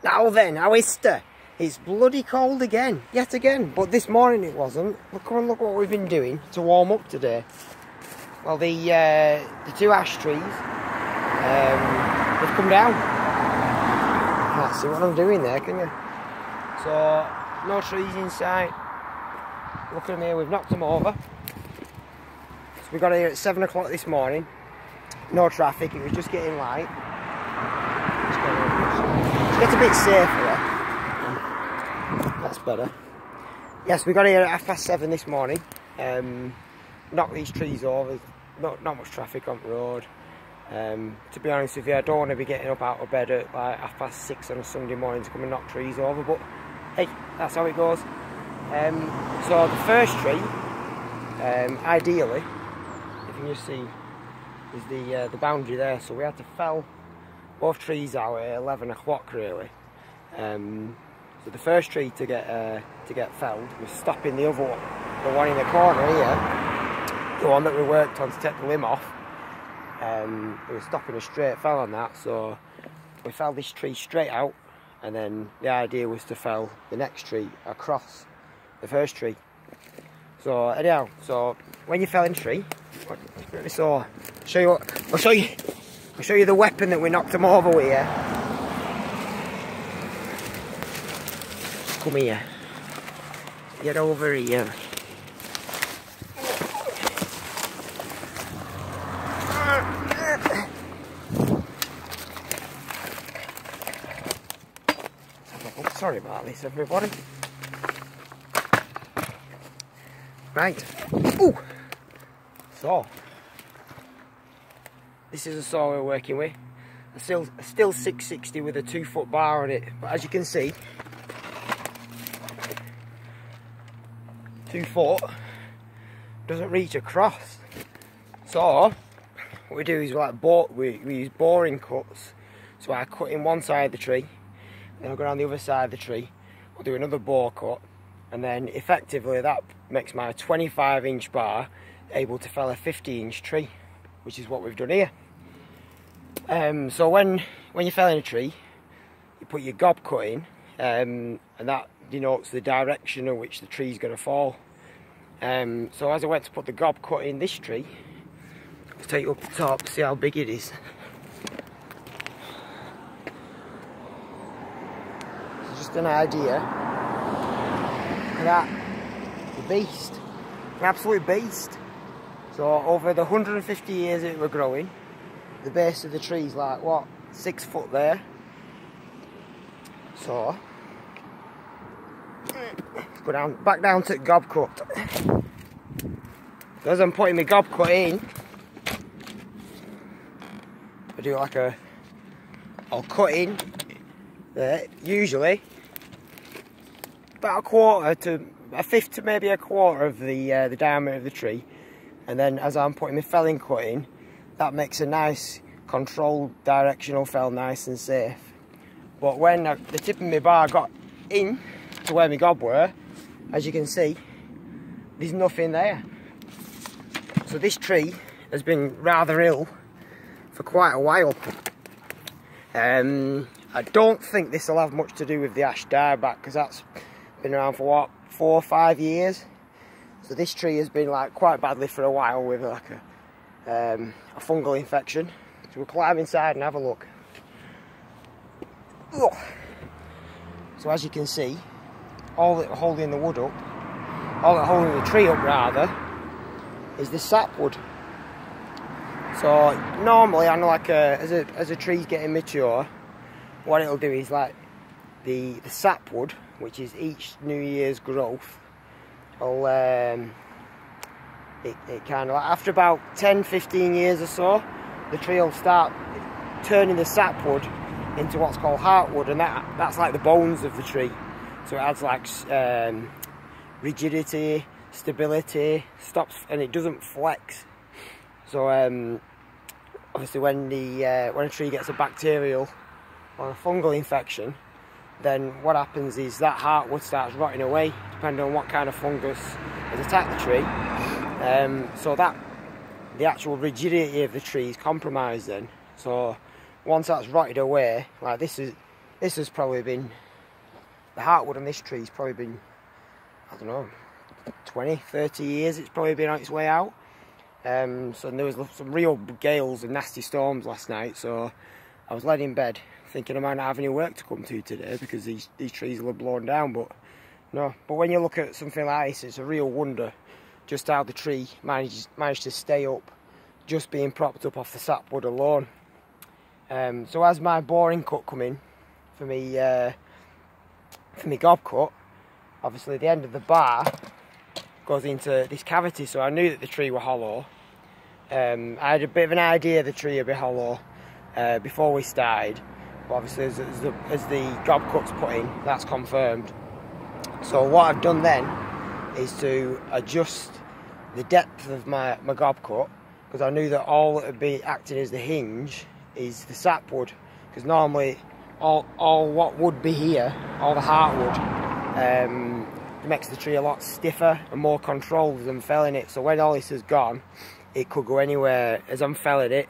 Now then, how is it? It's bloody cold again, yet again, but this morning it wasn't. Look what we've been doing to warm up today. Well, the two ash trees, they've come down. You can't see what I'm doing there, can you? So, no trees in sight. Look at them here, we've knocked them over. So we got here at 7 o'clock this morning. No traffic, it was just getting light. It gets a bit safer. That's better. Yes, we got here at 7:30 this morning. Knocked these trees over. Not much traffic on the road. To be honest with you, I don't want to be getting up out of bed at like 6:30 on a Sunday morning to come and knock trees over. But hey, that's how it goes. So the first tree, ideally, if you can just see, is the boundary there. So we had to fell both trees out at 11 o'clock really. So the first tree to get felled was stopping the other one, the one in the corner here, the one that we worked on to take the limb off. It was stopping a straight fell on that, so we felled this tree straight out, and then the idea was to fell the next tree across the first tree. So anyhow, so when you fell in a tree, so I'll show you the weapon that we knocked them over with here. Come here. Get over here. Sorry about this, everybody. Right. Ooh. So, this is a saw we're working with. Still 660 with a 2-foot bar on it, but as you can see, 2 foot doesn't reach across. So what we do is we use boring cuts. So I cut in one side of the tree, then I'll go around the other side of the tree, I'll do another bore cut, and then effectively that makes my 25-inch bar able to fell a 50-inch tree, which is what we've done here. So when you're felling a tree, you put your gob cut in, and that denotes the direction in which the tree is going to fall. So as I went to put the gob cut in this tree, let's take it up the top, see how big it is. It's just an idea. Look at that, the beast, an absolute beast. So over the 150 years it were growing, the base of the tree is like what, 6 foot there. So go back down to gob cut. So as I'm putting my gob cut in, I do like I'll cut in there, usually about a fifth to maybe a quarter of the diameter of the tree, and then as I'm putting my felling cut in, that makes a nice controlled directional fell, nice and safe. But when the tip of my bar got in to where my gob were, as you can see, there's nothing there. So this tree has been rather ill for quite a while. I don't think this will have much to do with the ash dieback, because that's been around for what, 4 or 5 years. So this tree has been like quite badly for a while with like a fungal infection. So we'll climb inside and have a look. Ugh. So as you can see, all that holding the wood up, all that holding the tree up rather, is the sapwood. So normally, I know, like as a tree's getting mature, what it'll do is like the sapwood, which is each new year's growth, will it kind of like after about 10-15 years or so, the tree will start turning the sapwood into what's called heartwood, and that's like the bones of the tree. So it adds like rigidity, stability, stops, and it doesn't flex. So obviously when a tree gets a bacterial or a fungal infection, then what happens is that heartwood starts rotting away, depending on what kind of fungus has attacked the tree. So that the actual rigidity of the tree is compromised then. So once that's rotted away, like this is, this has probably been, the heartwood on this tree's probably been, I don't know, 20, 30 years it's probably been on its way out. So there was some real gales and nasty storms last night, so I was laid in bed thinking I might not have any work to come to today because these trees will have blown down, but no. But when you look at something like this, it's a real wonder just how the tree managed to stay up, just being propped up off the sapwood alone. So as my boring cut come in for me gob cut, obviously the end of the bar goes into this cavity, so I knew that the tree were hollow. I had a bit of an idea the tree would be hollow before we started, but obviously as the gob cut's put in, that's confirmed. So what I've done then is to adjust the depth of my gob cut, because I knew that all that would be acting as the hinge is the sapwood, because normally all what would be here, all the heartwood, makes the tree a lot stiffer and more controlled as I'm felling it. So when all this is gone, it could go anywhere. As I'm felling it,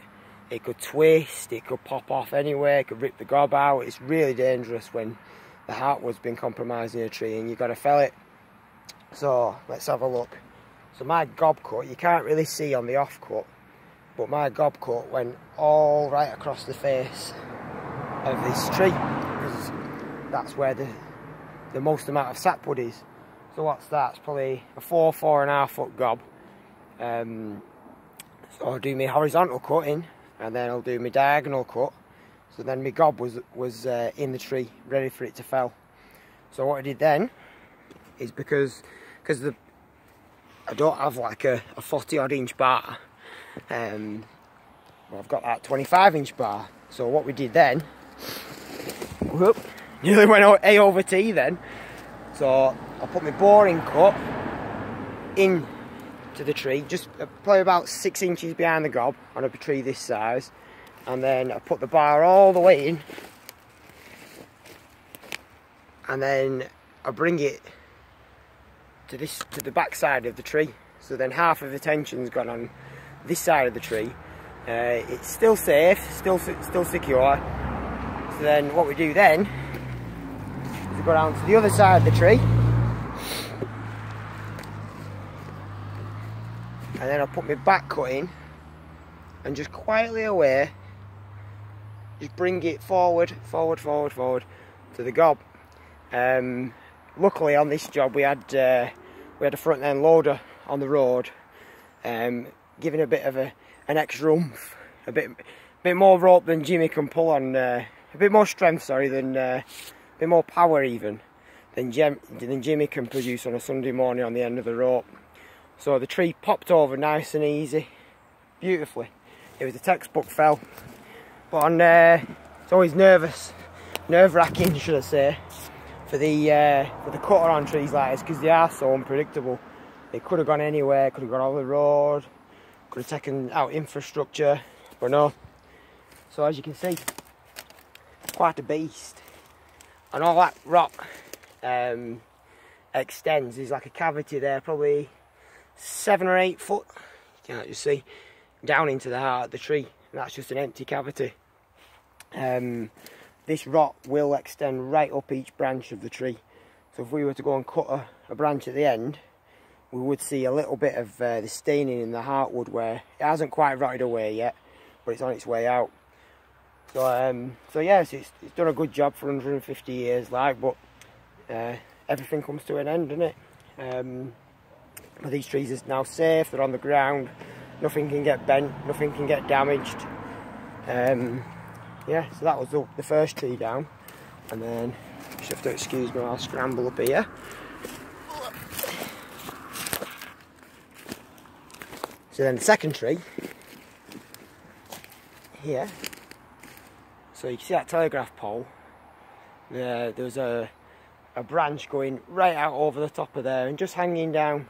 it could twist, it could pop off anywhere, it could rip the gob out. It's really dangerous when the heartwood's been compromised in a tree and you've got to fell it. So let's have a look. So my gob cut, you can't really see on the off cut, but my gob cut went all right across the face of this tree, because that's where the most amount of sapwood is. So what's that? It's probably a 4.5 foot gob. So I'll do my horizontal cutting, and then I'll do my diagonal cut. So then my gob was in the tree, ready for it to fell. So what I did then is, because I don't have like a 40 odd inch bar, well, I've got that 25 inch bar. So what we did then, whoop, nearly went A over T then. So I put my boring cut in to the tree, just probably about 6 inches behind the gob on a tree this size, and then I put the bar all the way in, and then I bring it to the back side of the tree. So then half of the tension's gone on this side of the tree. It's still safe, still secure. So then what we do then is we go down to the other side of the tree, and then I put my back cut in and just quietly away, just bring it forward to the gob. Luckily on this job we had a front end loader on the road, giving a bit of an extra oomph, a bit more rope than Jimmy can pull on, a bit more strength, sorry, than a bit more power even than Jimmy can produce on a Sunday morning on the end of the rope. So the tree popped over nice and easy, beautifully. It was a textbook fell, but it's always nerve-wracking, should I say, for the cutter on trees like this, because they are so unpredictable. It could have gone anywhere, could have gone over the road, could have taken out infrastructure, but no. So as you can see, quite a beast, and all that rock extends. There's like a cavity there, probably 7 or 8 foot, you can't just see, down into the heart of the tree, and that's just an empty cavity. This rock will extend right up each branch of the tree, so if we were to go and cut a branch at the end, we would see a little bit of the staining in the heartwood where it hasn't quite rotted away yet, but it's on its way out. So yes, it's done a good job for 150 years, like, but everything comes to an end, doesn't it? But these trees are now safe, they're on the ground, nothing can get bent, nothing can get damaged. Yeah, so that was the first tree down, and then you just have to excuse me while I scramble up here. So then the second tree here, so you can see that telegraph pole, there was a branch going right out over the top of there and just hanging down.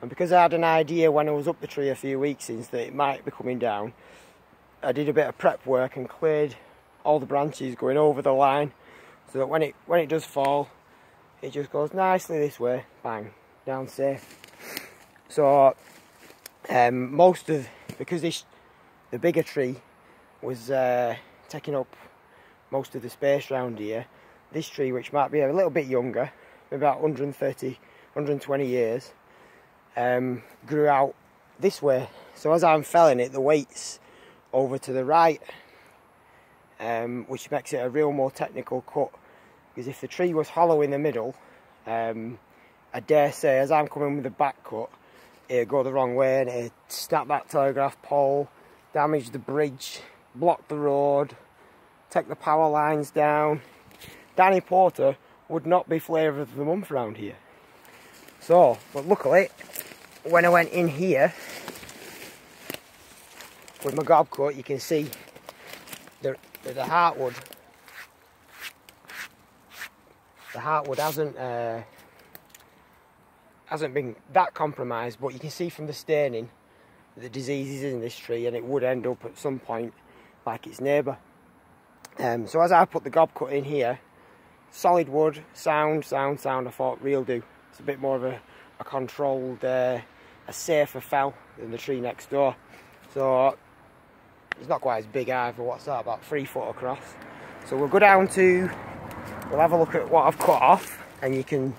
And because I had an idea when I was up the tree a few weeks since that it might be coming down, I did a bit of prep work and cleared all the branches going over the line, so that when it does fall, it just goes nicely this way, bang, down safe. So because the bigger tree was taking up most of the space around here. This tree, which might be a little bit younger, maybe about 130, 120 years, grew out this way. So as I'm felling it, the weight's over to the right, which makes it a real more technical cut. Because if the tree was hollow in the middle, I dare say, as I'm coming with the back cut, it'd go the wrong way and it'd snap that telegraph pole, damage the bridge, block the road, take the power lines down. Danny Porter would not be flavour of the month around here. So, but luckily, when I went in here with my gob cut, you can see the heartwood. The heartwood hasn't been that compromised, but you can see from the staining that the disease is in this tree, and it would end up at some point like its neighbour. So as I put the gob cut in here, solid wood, sound, I thought real do. It's a bit more of a controlled, a safer fell than the tree next door. So it's not quite as big either. What's that, about 3 foot across? So we'll go down to, we'll have a look at what I've cut off, and we can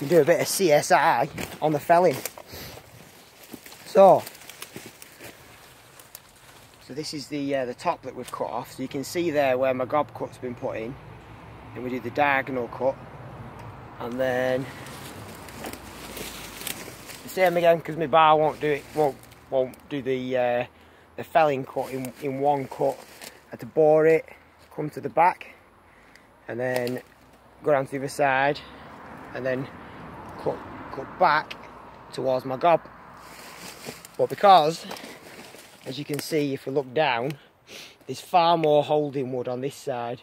do a bit of CSI on the felling. So this is the top that we've cut off. So you can see there where my gob cut's been put in, and we do the diagonal cut, and then the same again, because my bar won't do it, won't do the felling cut in one cut. I had to bore it, come to the back, and then go down to the other side, and then cut back towards my gob. But because, as you can see, if we look down, there's far more holding wood on this side.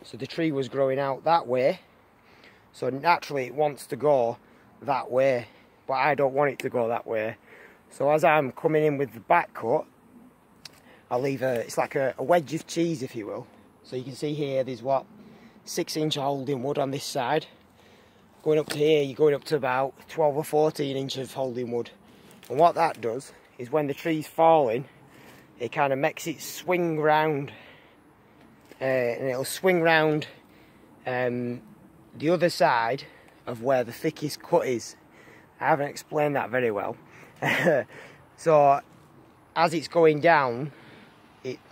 So the tree was growing out that way, so naturally it wants to go that way, but I don't want it to go that way. So as I'm coming in with the back cut, I'll leave it's like a wedge of cheese, if you will. So you can see here, there's what, 6-inch holding wood on this side. Going up to here, you're going up to about 12 or 14 inches of holding wood. And what that does is when the tree's falling, it kind of makes it swing round, and it'll swing round the other side of where the thickest cut is. I haven't explained that very well. So as it's going down,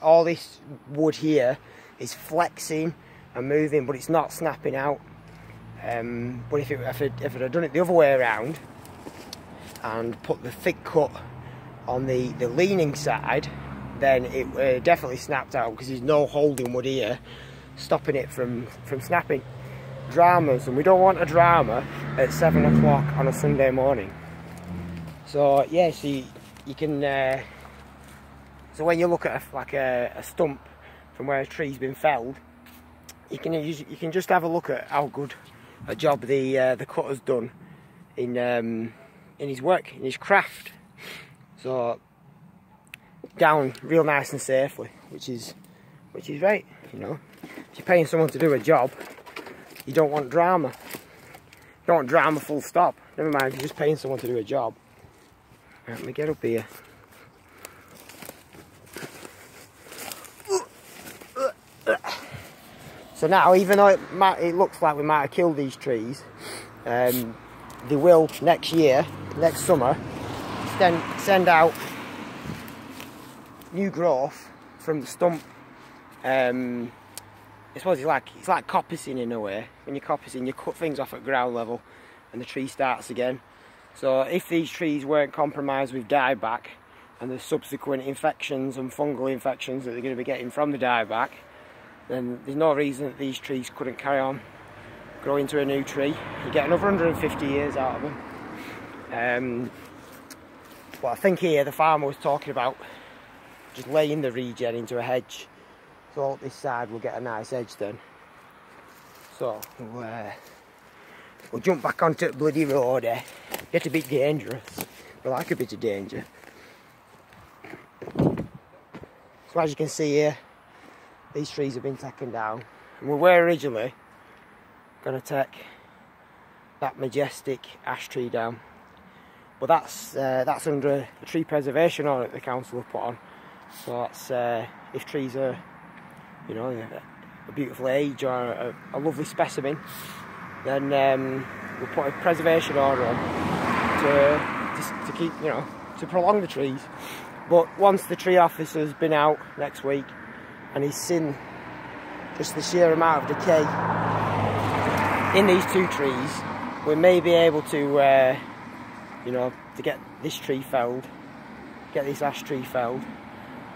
all this wood here is flexing and moving, but it's not snapping out. But if it had done it the other way around and put the thick cut on the leaning side, then it definitely snapped out, because there's no holding wood here stopping it from snapping. Dramas, and we don't want a drama at 7 o'clock on a Sunday morning. So yeah, so you can so when you look at a stump from where a tree's been felled, you can just have a look at how good a job the cutter's done in his work, in his craft. So down real nice and safely, which is right, you know. If you're paying someone to do a job, you don't want drama. You don't want drama full stop. Never mind if you're just paying someone to do a job. Right, let me get up here. So now, even though it looks like we might have killed these trees, they will next year, next summer, send out new growth from the stump. I suppose it's like coppicing in a way. When you're coppicing, you cut things off at ground level and the tree starts again. So if these trees weren't compromised with dieback and the subsequent infections and fungal infections that they're going to be getting from the dieback, then there's no reason that these trees couldn't carry on grow into a new tree. You get another 150 years out of them. But I think here the farmer was talking about just laying the regen into a hedge. So this side will get a nice edge then. So we'll jump back onto the bloody road there. Get a bit dangerous. I like a bit of danger. So as you can see here, these trees have been taken down. And we were originally going to take that majestic ash tree down. But that's under a tree preservation order that the council have put on. So that's if trees are, you know, a beautiful age or a lovely specimen, then we'll put a preservation order on to keep, you know, to prolong the trees. But once the tree officer's been out next week and he's seen just the sheer amount of decay in these two trees, we may be able to, you know, to get this tree felled, get this ash tree felled,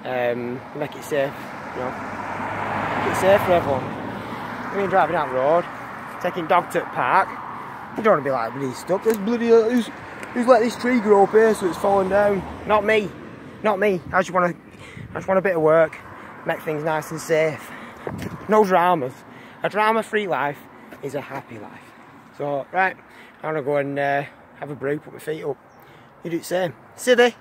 make it safe, you know, make it safe for everyone. I mean, driving out the road, taking dog to the park, you don't want to be like bloody stuck. There's bloody who's let this tree grow up here so it's falling down? Not me, not me. I just want a bit of work, make things nice and safe. No dramas. A drama-free life is a happy life. So, right, I'm gonna go and have a brew, put my feet up. You do the same. Siddy.